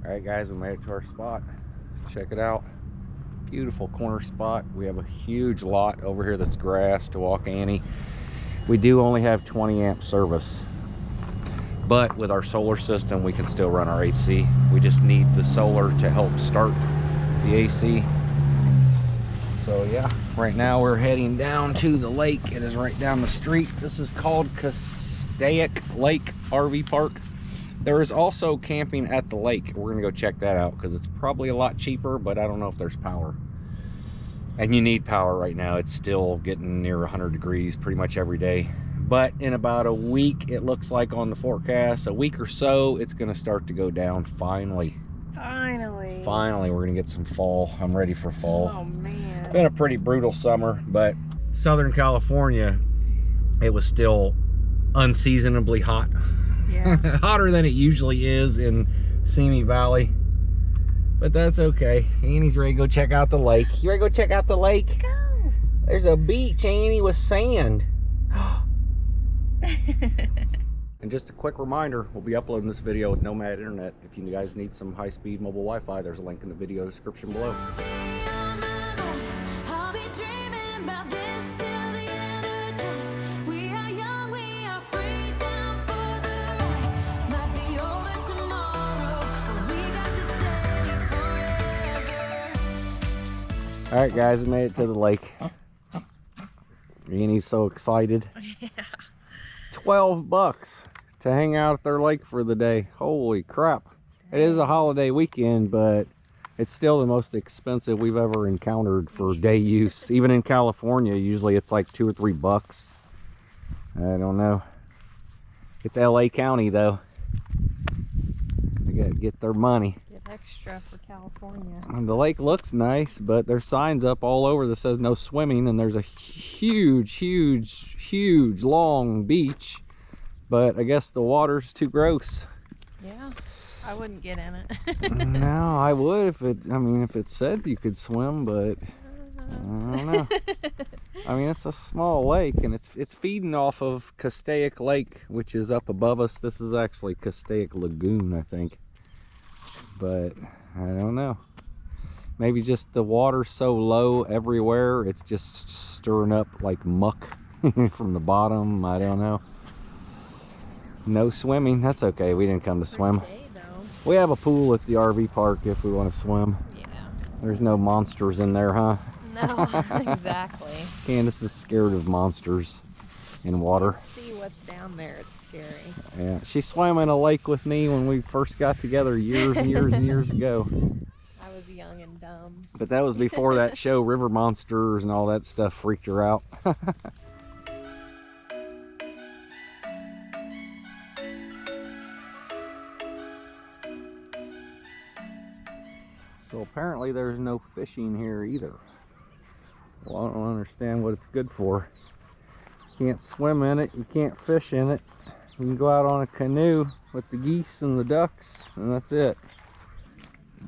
All right, guys, we made it to our spot. Check it out. Beautiful corner spot. We have a huge lot over here that's grass to walk Annie. We do only have 20 amp service, but with our solar system, we can still run our AC. We just need the solar to help start the AC. So yeah, right now we're heading down to the lake. It is right down the street. This is called Castaic Lake RV Park. There is also camping at the lake. We're gonna go check that out because it's probably a lot cheaper, but I don't know if there's power. And you need power right now. It's still getting near 100 degrees pretty much every day. But in about a week, it looks like on the forecast, a week or so, it's gonna start to go down finally. Finally, we're gonna get some fall. I'm ready for fall. Oh man. It's been a pretty brutal summer, but Southern California, it was still unseasonably hot. Yeah. Hotter than it usually is in Simi Valley. But that's okay. Annie's ready to go check out the lake. You ready to go check out the lake? Let's go. There's a beach, Annie, with sand. And just a quick reminder, we'll be uploading this video with Nomad Internet. If you guys need some high-speed mobile Wi-Fi, there's a link in the video description below. All right, guys, we made it to the lake. Annie's so excited. Yeah. $12 to hang out at their lake for the day. Holy crap. It is a holiday weekend, but it's still the most expensive we've ever encountered for day use. Even in California, usually it's like $2 or $3. I don't know. It's LA County though. They gotta get their money. Get extra for California. And the lake looks nice, but there's signs up all over that says no swimming, and there's a huge long beach, but I guess the water's too gross. Yeah, I wouldn't get in it. No, I would if it said you could swim, but I don't know. I mean, it's a small lake, and it's feeding off of Castaic Lake, which is up above us. This is actually Castaic Lagoon, I think. But I don't know. Maybe just the water's so low everywhere, it's just stirring up like muck from the bottom. I don't know. No swimming. That's okay. We didn't come to swim. We have a pool at the RV park if we want to swim. Yeah. There's no monsters in there, huh? No, exactly. Candace is scared of monsters in water. See what's down there. It's scary. Yeah, she swam in a lake with me when we first got together years and years and years ago. I was young and dumb. But that was before that show River Monsters and all that stuff freaked her out. So apparently there's no fishing here either. Well, I don't understand what it's good for. You can't swim in it, you can't fish in it. You can go out on a canoe with the geese and the ducks, and that's it.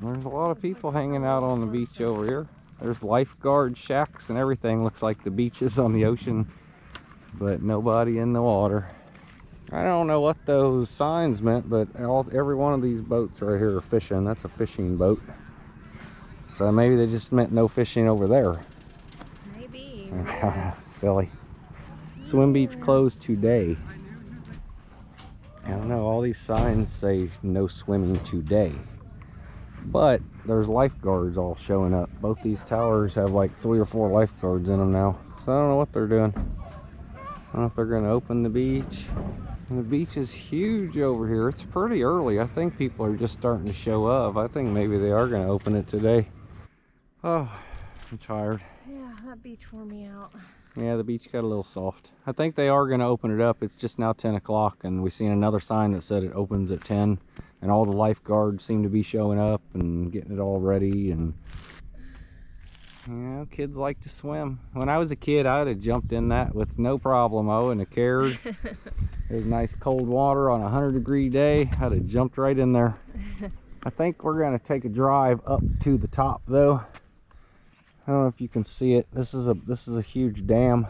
There's a lot of people hanging out on the beach over here. There's lifeguard shacks and everything. Looks like the beach is on the ocean, but nobody in the water. I don't know what those signs meant, but every one of these boats right here are fishing. That's a fishing boat. So maybe they just meant no fishing over there. Maybe. Silly. Swim beach closed today. I don't know, all these signs say no swimming today. But there's lifeguards all showing up. Both these towers have like 3 or 4 lifeguards in them now. So I don't know what they're doing. I don't know if they're going to open the beach. And the beach is huge over here. It's pretty early. I think people are just starting to show up. I think maybe they are going to open it today. Oh, I'm tired. Yeah, that beach wore me out. Yeah, the beach got a little soft. I think they are going to open it up. It's just now 10 o'clock, and we've seen another sign that said it opens at 10. And all the lifeguards seem to be showing up and getting it all ready. And you know, kids like to swim. When I was a kid, I'd have jumped in that with no problem. I wouldn't have cared. There's nice cold water on a 100-degree day. I'd have jumped right in there. I think we're going to take a drive up to the top, though. I don't know if you can see it. This is a huge dam,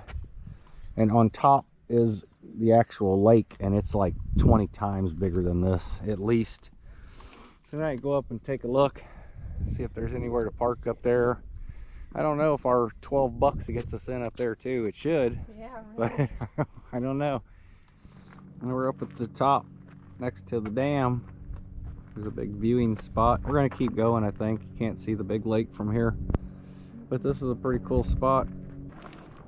and on top is the actual lake, and it's like 20 times bigger than this at least. tonight, go up and take a look, see if there's anywhere to park up there. I don't know if our 12 bucks gets us in up there too. It should. Yeah, really. But I don't know. And we're up at the top next to the dam. There's a big viewing spot. We're gonna keep going, I think. You can't see the big lake from here. But this is a pretty cool spot.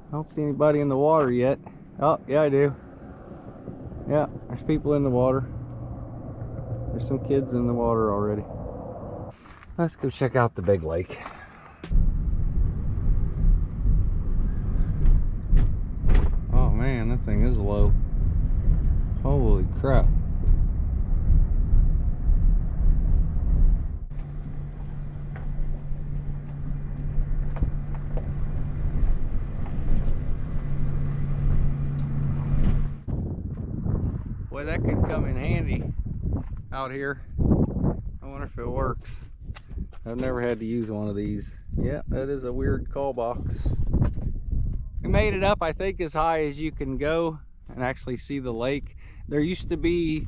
I don't see anybody in the water yet. Oh, yeah, I do. Yeah, there's people in the water. There's some kids in the water already. Let's go check out the big lake. Oh man, that thing is low. Holy crap. Boy, that could come in handy out here. I wonder if it works. I've never had to use one of these. Yeah, that is a weird call box. We made it up, I think, as high as you can go and actually see the lake. There used to be,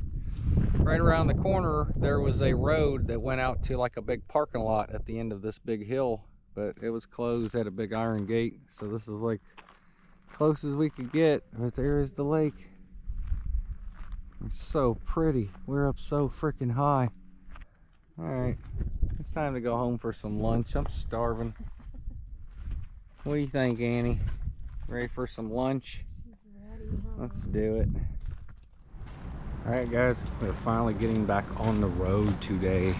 right around the corner, there was a road that went out to like a big parking lot at the end of this big hill, but it was closed, had a big iron gate. So this is like close as we could get, but there is the lake. It's so pretty. We're up so freaking high. All right, it's time to go home for some lunch. I'm starving. What do you think, Annie? Ready for some lunch? She's ready, huh? Let's do it. All right, guys, we're finally getting back on the road today.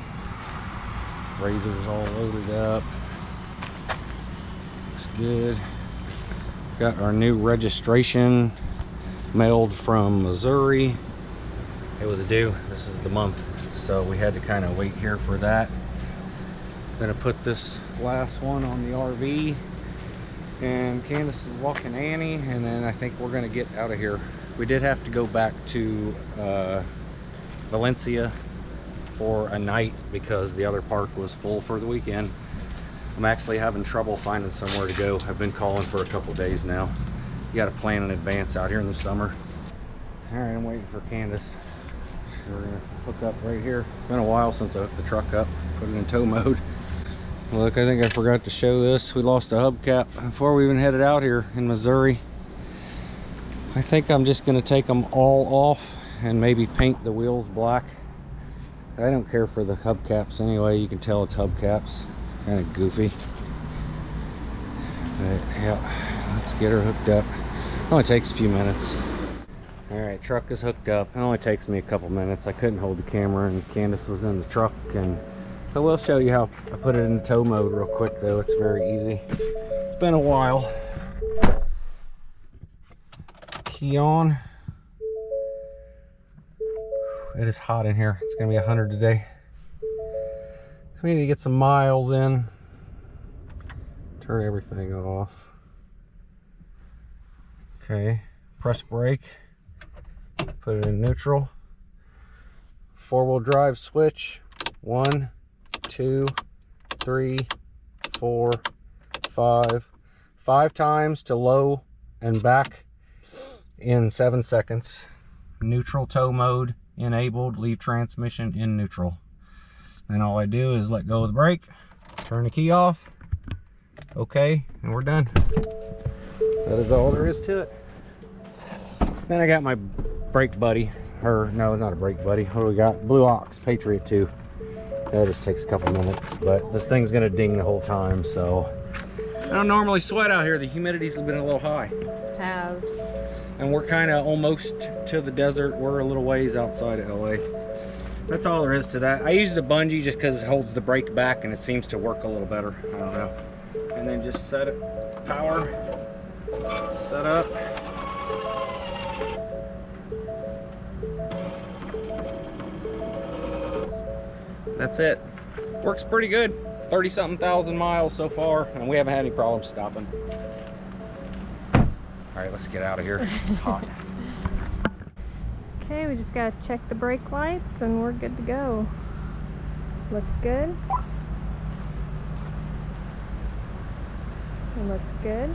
Razor's all loaded up. Looks good. Got our new registration mailed from Missouri. It was due. This is the month, so we had to kind of wait here for that. I'm gonna put this last one on the RV, and Candace is walking Annie, and then I think we're gonna get out of here. We did have to go back to Valencia for a night because the other park was full for the weekend. I'm actually having trouble finding somewhere to go. I've been calling for a couple days now. You got to plan in advance out here in the summer. All right, I'm waiting for Candace. So we're gonna hook up right here. It's been a while since I hooked the truck up, put it in tow mode. Look, I think I forgot to show this. We lost a hubcap before we even headed out here in Missouri. I think I'm just gonna take them all off and maybe paint the wheels black. I don't care for the hubcaps anyway. You can tell it's hubcaps. It's kind of goofy. But yeah, let's get her hooked up. It only takes a few minutes. All right, truck is hooked up. It only takes me a couple minutes. I couldn't hold the camera and Candace was in the truck, and I will show you how I put it in tow mode real quick though. It's very easy. It's been a while. Key on. It is hot in here. It's gonna be 100 today. So we need to get some miles in. Turn everything off. Okay, press brake. Put it in neutral. 4-wheel drive switch. 1, 2, 3, 4, 5. 5 times to low and back in 7 seconds. Neutral tow mode enabled. Leave transmission in neutral. Then all I do is let go of the brake, turn the key off. Okay, and we're done. That is all there is to it. Then I got my brake buddy, or no, not a brake buddy. What do we got? Blue Ox Patriot 2. That just takes a couple minutes, but this thing's gonna ding the whole time, so. I don't normally sweat out here. The humidity's been a little high. Has. And we're kind of almost to the desert. We're a little ways outside of LA. That's all there is to that. I use the bungee just because it holds the brake back and it seems to work a little better. I don't know. And then just set it, power, set up. That's it. Works pretty good. 30-something thousand miles so far, and we haven't had any problems stopping. All right, let's get out of here. It's hot. Okay, we just gotta check the brake lights and we're good to go. Looks good. It looks good.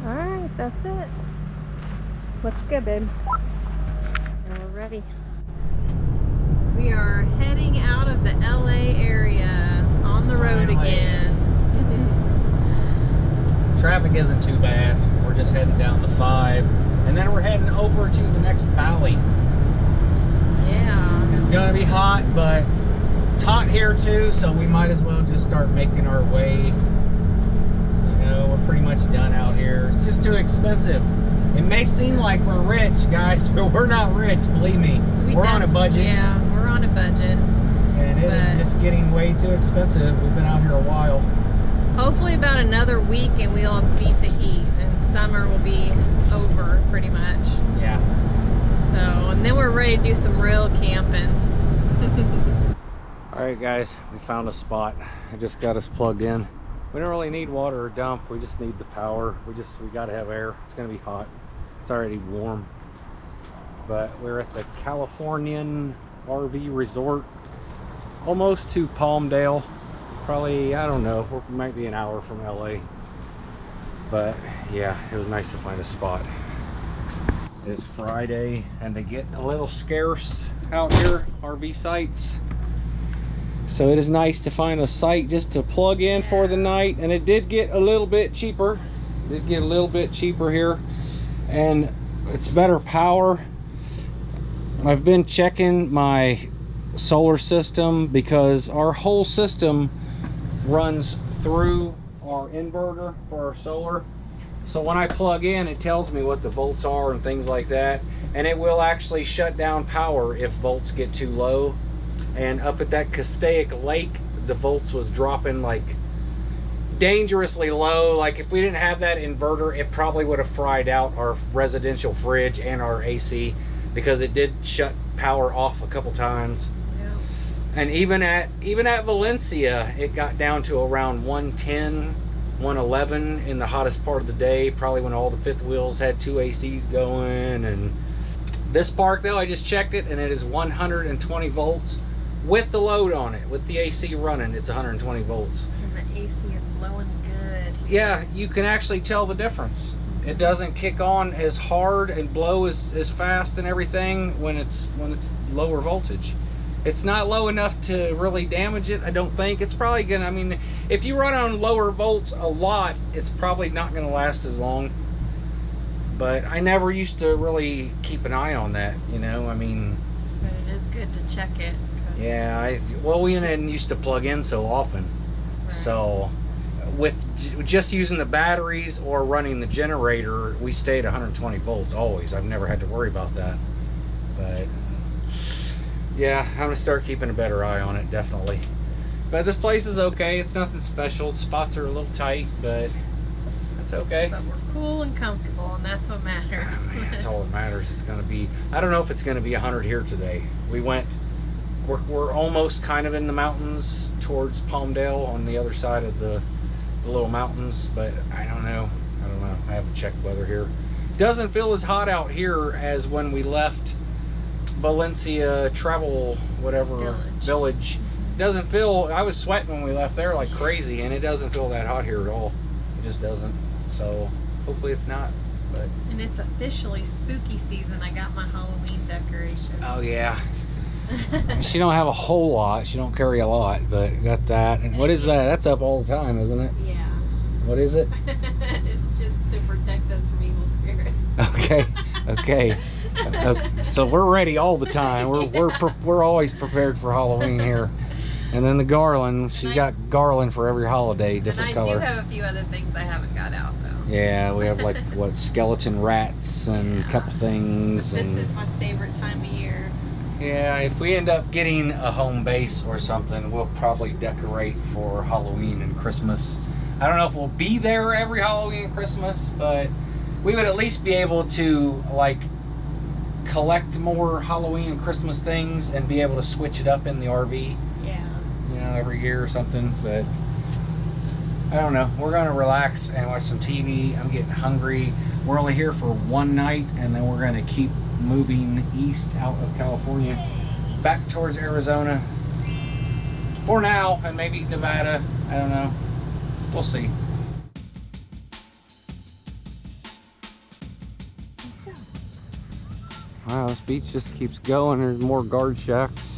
Alright, that's it. Looks good, babe. ready. We are heading out of the LA area on the road again. Traffic isn't too bad. We're just heading down the 5, and then we're heading over to the next valley. Yeah. It's gonna be hot, but it's hot here too, so we might as well just start making our way. You know, we're pretty much done out here. It's just too expensive. It may seem like we're rich, guys, but we're not rich, believe me. We're on a budget. Yeah, we're on a budget. And it is just getting way too expensive. We've been out here a while. Hopefully about another week and we'll beat the heat and summer will be over pretty much. Yeah. So, and then we're ready to do some real camping. All right, guys, we found a spot. I just got us plugged in. We don't really need water or dump. We just need the power. We got to have air. It's going to be hot. It's already warm. But we're at the Californian RV Resort, almost to Palmdale. Probably, I don't know, we might be an hour from LA. But yeah, it was nice to find a spot. It's Friday and they get a little scarce out here, RV sites. So it is nice to find a site just to plug in for the night. And it did get a little bit cheaper. Here. And it's better power. I've been checking my solar system because our whole system runs through our inverter for our solar. So when I plug in, it tells me what the volts are and things like that, and it will actually shut down power if volts get too low. And up at that Castaic Lake, the volts was dropping like dangerously low. Like if we didn't have that inverter, it probably would have fried out our residential fridge and our AC, because it did shut power off a couple times. And even at Valencia, it got down to around 110, 111 in the hottest part of the day, probably when all the fifth wheels had 2 ACs going. And this park though, I just checked it and it is 120 volts with the load on it, with the AC running. It's 120 volts. And the AC is blowing good. Yeah, you can actually tell the difference. It doesn't kick on as hard and blow as fast and everything when it's lower voltage. It's not low enough to really damage it, I don't think. It's probably gonna, I mean, if you run on lower volts a lot, it's probably not gonna last as long. But I never used to really keep an eye on that, you know, I mean. But it is good to check it. Yeah, well, we didn't used to plug in so often. Right. So with just using the batteries or running the generator, we stayed 120 volts always. I've never had to worry about that. But yeah, I'm gonna start keeping a better eye on it, definitely. But this place is okay. It's nothing special. The spots are a little tight, but it's okay. But we're cool and comfortable, and that's what matters. That's all that matters. It's gonna be, I don't know if it's gonna be 100 here today. We're almost kind of in the mountains towards Palmdale on the other side of the little mountains, but I don't know. I haven't checked weather here. Doesn't feel as hot out here as when we left Valencia Travel Village. Doesn't feel, I was sweating when we left there like crazy, and it doesn't feel that hot here at all. It just doesn't. So hopefully it's not. But and it's officially spooky season. I got my Halloween decorations. Oh yeah. She don't have a whole lot. She don't carry a lot, but got that. And what is that? That's up all the time, isn't it? Yeah. What is it? It's just to protect us from evil spirits. Okay. So we're ready all the time. We're always prepared for Halloween here. And then the garland. She's got garland for every holiday, different color. I do have a few other things I haven't got out though. Yeah, we have like what, skeleton rats and a couple things. This is my favorite time of year. Yeah, if we end up getting a home base or something, we'll probably decorate for Halloween and Christmas. I don't know if we'll be there every Halloween and Christmas, but we would at least be able to like collect more Halloween and Christmas things and be able to switch it up in the RV. Yeah. You know, every year or something, but I don't know. We're gonna relax and watch some TV. I'm getting hungry. We're only here for one night, and then we're gonna keep moving east out of California, back towards Arizona for now, and maybe Nevada. I don't know. We'll see. Wow, this beach just keeps going. There's more guard shacks.